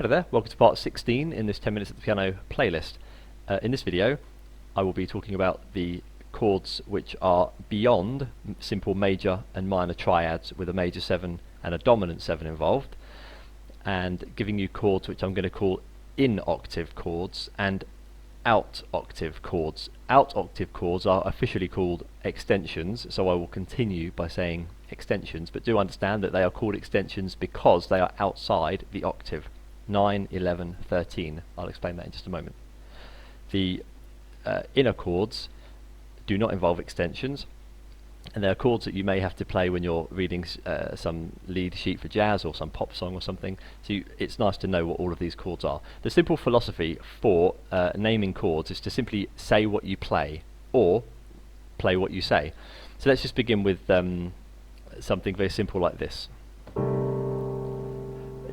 Hello there, welcome to part 16 in this 10 Minutes at the Piano playlist. In this video I will be talking about the chords which are beyond simple major and minor triads with a major 7 and a dominant 7 involved, and giving you chords which I'm going to call in-octave chords and out-octave chords. Out-octave chords are officially called extensions, so I will continue by saying extensions, but do understand that they are called extensions because they are outside the octave. 9, 11, 13. I'll explain that in just a moment. The inner chords do not involve extensions, and they are chords that you may have to play when you're reading some lead sheet for jazz or some pop song or something, so it's nice to know what all of these chords are. The simple philosophy for naming chords is to simply say what you play or play what you say. So let's just begin with something very simple like this.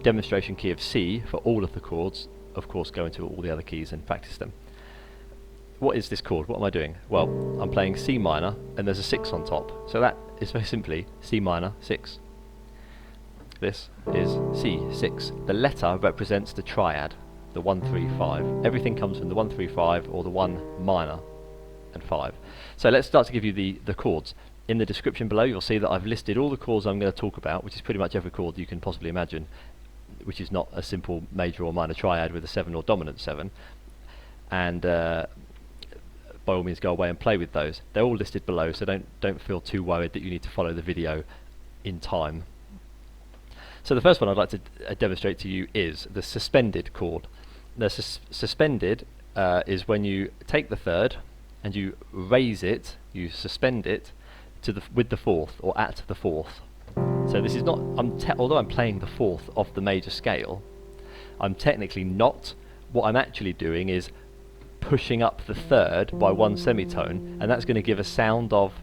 Demonstration key of C for all of the chords. Of course, go into all the other keys and practice them. What is this chord? What am I doing? Well, I'm playing C minor and there's a 6 on top, so that is very simply C minor 6. This is C6. The letter represents the triad, the 1, 3, 5. Everything comes from the 1, 3, 5 or the 1 minor and 5. So let's start to give you the chords. In the description below you'll see that I've listed all the chords I'm going to talk about, which is pretty much every chord you can possibly imagine, which is not a simple major or minor triad with a 7 or dominant 7, and by all means go away and play with those. They're all listed below, so don't feel too worried that you need to follow the video in time. So the first one I'd like to demonstrate to you is the suspended chord. The suspended is when you take the third and you raise it, you suspend it to with the fourth or at the fourth. So this is not, although I'm playing the fourth of the major scale, I'm technically not. What I'm actually doing is pushing up the third by 1 semitone, and that's going to give a sound of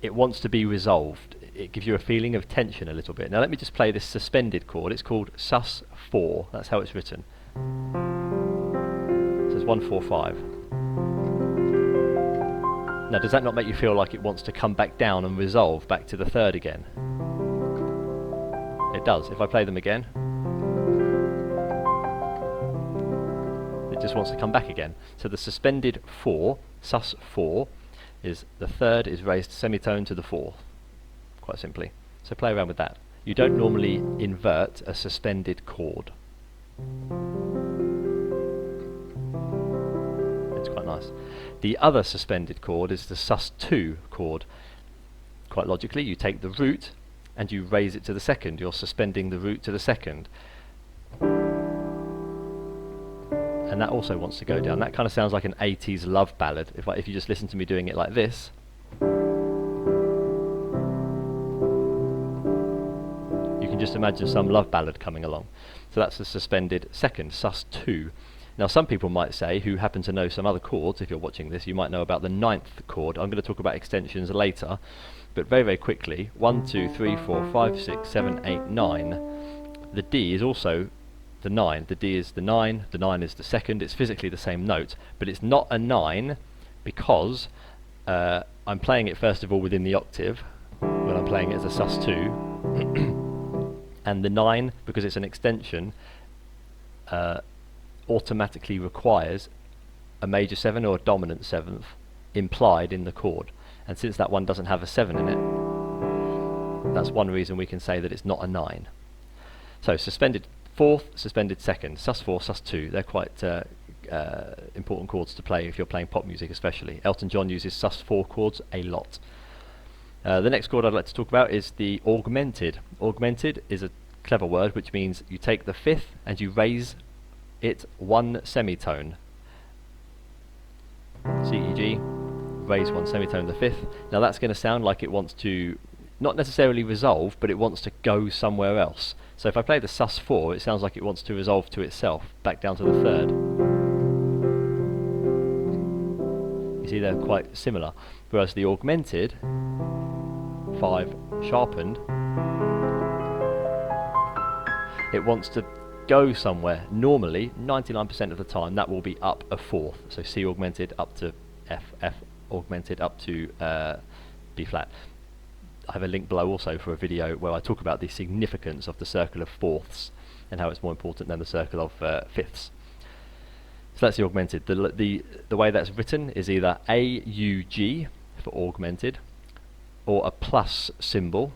it wants to be resolved. It gives you a feeling of tension a little bit. Now let me just play this suspended chord. It's called sus4. That's how it's written. So it's 1, 4, 5. Now does that not make you feel like it wants to come back down and resolve back to the third again? It does. If I play them again, it just wants to come back again. So the suspended 4, sus4, is the third is raised semitone to the fourth, quite simply. So play around with that. You don't normally invert a suspended chord. It's quite nice. The other suspended chord is the sus2 chord. Quite logically, you take the root and you raise it to the second. You're suspending the root to the second. And that also wants to go down. That kind of sounds like an 80s love ballad. If you just listen to me doing it like this, you can just imagine some love ballad coming along. So that's the suspended second, sus2. Now some people might say, who happen to know some other chords, if you're watching this, you might know about the 9th chord. I'm going to talk about extensions later, but very, very quickly, 1, 2, 3, 4, 5, 6, 7, 8, 9. The D is also the 9. The D is the 9 is the second. It's physically the same note, but it's not a 9 because I'm playing it first of all within the octave when I'm playing it as a sus2, and the 9, because it's an extension, automatically requires a major 7 or a dominant 7th implied in the chord, and since that one doesn't have a 7 in it, that's one reason we can say that it's not a 9. So suspended 4th, suspended 2nd, sus4, sus2, they're quite important chords to play if you're playing pop music especially. Elton John uses sus4 chords a lot. The next chord I'd like to talk about is the augmented. Augmented is a clever word which means you take the 5th and you raise it 1 semitone. C, E, G, raise 1 semitone the 5th. Now that's going to sound like it wants to not necessarily resolve, but it wants to go somewhere else. So if I play the sus4, it sounds like it wants to resolve to itself, back down to the third. You see they're quite similar. Whereas the augmented, 5 sharpened, it wants to go somewhere. Normally, 99% of the time, that will be up a 4th. So C augmented up to F, F augmented up to B flat. I have a link below also for a video where I talk about the significance of the circle of fourths and how it's more important than the circle of fifths. So that's the augmented. The way that's written is either AUG for augmented, or a plus symbol,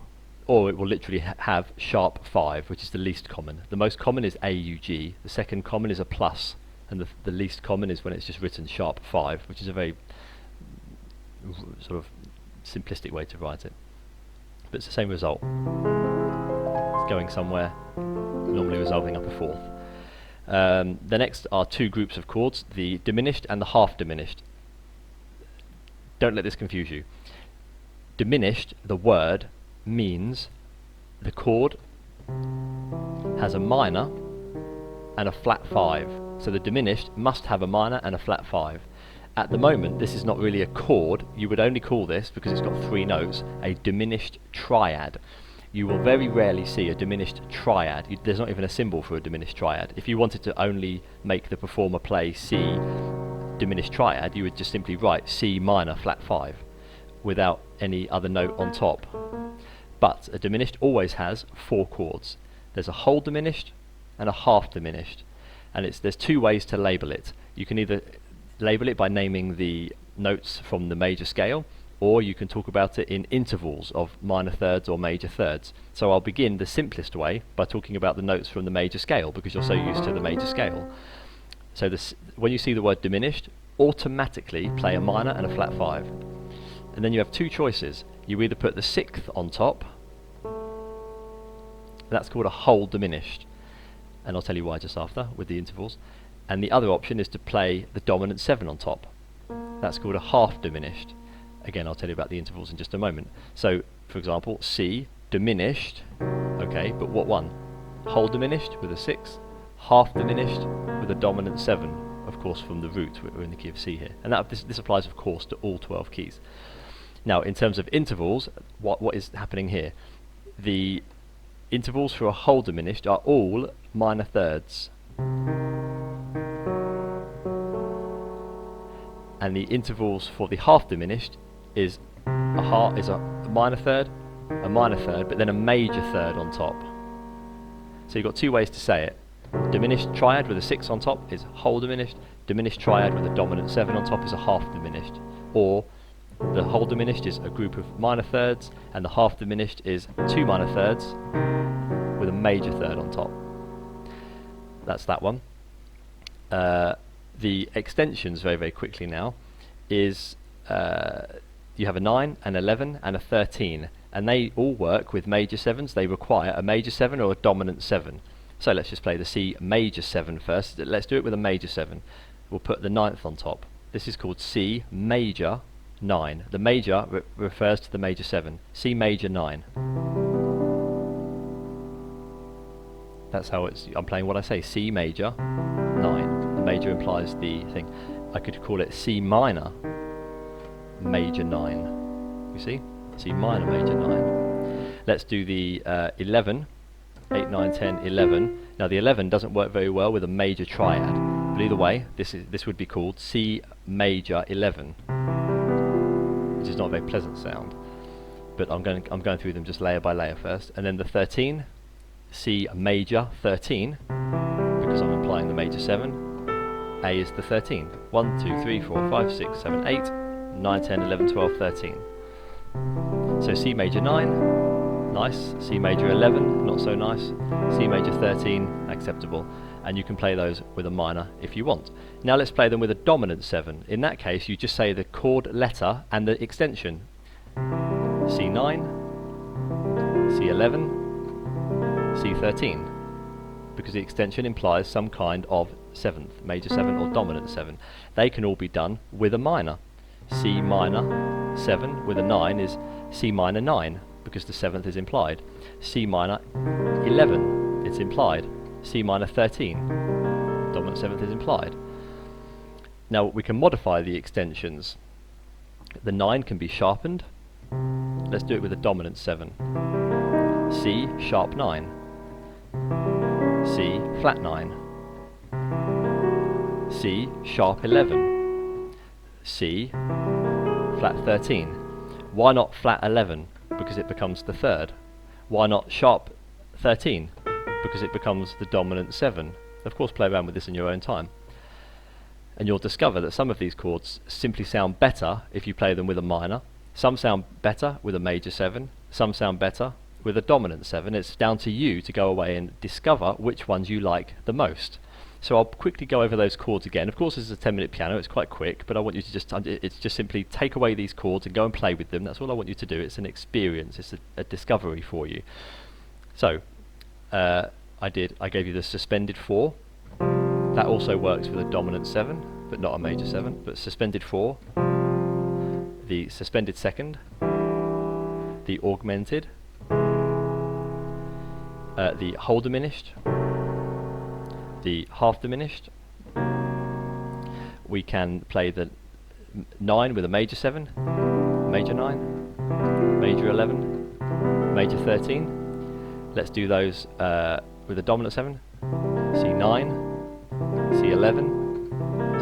or it will literally have sharp 5, which is the least common. The most common is AUG, the second common is a plus, and the least common is when it's just written sharp 5, which is a very sort of simplistic way to write it. But it's the same result. It's going somewhere, normally resolving up a fourth. The next are two groups of chords, the diminished and the half-diminished. Don't let this confuse you. Diminished, the word, means the chord has a minor and a flat 5. So the diminished must have a minor and a flat 5. At the moment, this is not really a chord. You would only call this, because it's got 3 notes, a diminished triad. You will very rarely see a diminished triad. There's not even a symbol for a diminished triad. If you wanted to only make the performer play C diminished triad, you would just simply write C minor flat 5 without any other note on top. But a diminished always has 4 chords. There's a whole diminished and a half diminished, and there's 2 ways to label it. You can either label it by naming the notes from the major scale, or you can talk about it in intervals of minor thirds or major thirds. So I'll begin the simplest way by talking about the notes from the major scale, because you're so used to the major scale. So when you see the word diminished, automatically play a minor and a flat 5. And then you have 2 choices. You either put the 6th on top, that's called a whole diminished, and I'll tell you why just after with the intervals. And the other option is to play the dominant 7 on top. That's called a half diminished. Again, I'll tell you about the intervals in just a moment. So, for example, C diminished, okay, but what one? Whole diminished with a 6, half diminished with a dominant 7, of course from the root, we're in the key of C here. And this applies, of course, to all 12 keys. Now, in terms of intervals, what is happening here? The intervals for a whole diminished are all minor thirds. And the intervals for the half diminished is a minor third, but then a major third on top. So you've got 2 ways to say it. Diminished triad with a 6 on top is whole diminished. Diminished triad with a dominant 7 on top is a half diminished. Or the whole diminished is a group of minor thirds, and the half diminished is 2 minor thirds with a major third on top. That's that one. The extensions, very, very quickly now, is you have a 9, an 11 and a 13, and they all work with major 7s. They require a major 7 or a dominant 7. So let's just play the C major 7 first. Let's do it with a major 7. We'll put the 9th on top. This is called C major 9. The major refers to the major 7. C major 9. That's how I'm playing what I say, C major 9. The major implies the thing. I could call it C minor major 9. You see? C minor major 9. Let's do the 11. 8, 9, 10, 11. Now the 11 doesn't work very well with a major triad, but either way, this would be called C major 11, which is not a very pleasant sound. But I'm going through them just layer by layer first, and then the 13, C major 13, because I'm applying the major 7. A is the 13. 1, 2, 3, 4, 5, 6, 7, 8, 9, 10, 11, 12, 13. So C major 9, nice. C major 11, not so nice. C major 13, acceptable. And you can play those with a minor if you want. Now let's play them with a dominant 7. In that case, you just say the chord letter and the extension. C9, C11, C13. Because the extension implies some kind of 7th, major 7 or dominant 7. They can all be done with a minor. C minor 7 with a 9 is C minor 9, because the 7th is implied. C minor 11, it's implied. C minor 13, dominant 7th is implied. Now we can modify the extensions. The 9 can be sharpened. Let's do it with a dominant 7. C sharp 9. C flat 9. C sharp 11. C flat 13. Why not flat 11? Because it becomes the third. Why not sharp 13? Because it becomes the dominant 7. Of course, play around with this in your own time. And you'll discover that some of these chords simply sound better if you play them with a minor. Some sound better with a major 7. Some sound better with a dominant 7. It's down to you to go away and discover which ones you like the most. So I'll quickly go over those chords again. Of course, this is a 10-minute piano, it's quite quick, but I want you to it's just simply take away these chords and go and play with them. That's all I want you to do. It's an experience, it's a discovery for you. So, I gave you the suspended 4. That also works with a dominant 7, but not a major 7, but suspended 4, the suspended second, the augmented, the whole diminished, the half diminished. We can play the 9 with a major 7, major 9, major 11, major 13. Let's do those with a dominant 7, C9, C11,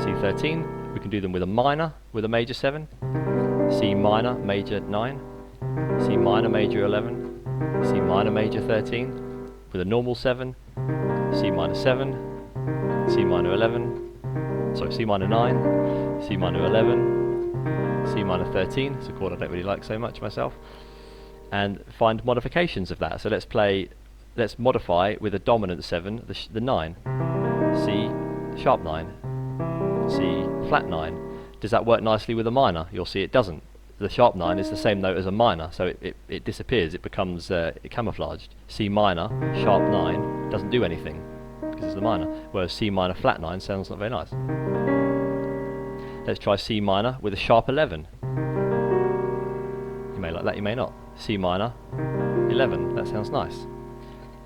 C13. We can do them with a minor, with a major 7, C minor, major 9, C minor, major 11, C minor, major 13, with a normal 7, C minor 7, C minor 11, sorry, C minor 9, C minor 11, C minor 13, it's a chord I don't really like so much myself, and find modifications of that. So let's modify with a dominant 7, the 9, C sharp 9, C flat 9. Does that work nicely with a minor? You'll see it doesn't. The sharp 9 is the same note as a minor, so it disappears, it becomes camouflaged. C minor, sharp 9, doesn't do anything, because it's the minor, whereas C minor flat 9 sounds not very nice. Let's try C minor with a sharp 11. You may like that, you may not. C minor, 11, that sounds nice.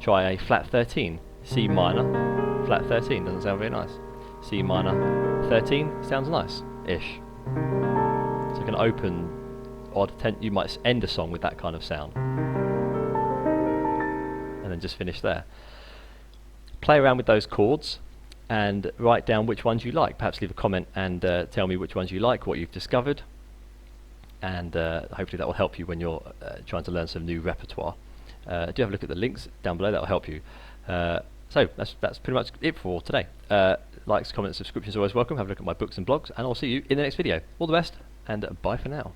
Try a flat 13, C minor, flat 13, doesn't sound very nice. C minor 13 sounds nice-ish. So you can open odd, you might end a song with that kind of sound. And then just finish there. Play around with those chords and write down which ones you like. Perhaps leave a comment and tell me which ones you like, what you've discovered. And hopefully that will help you when you're trying to learn some new repertoire. Do have a look at the links down below, that will help you. So that's pretty much it for today. Likes, comments, subscriptions are always welcome. Have a look at my books and blogs, and I'll see you in the next video. All the best, and bye for now.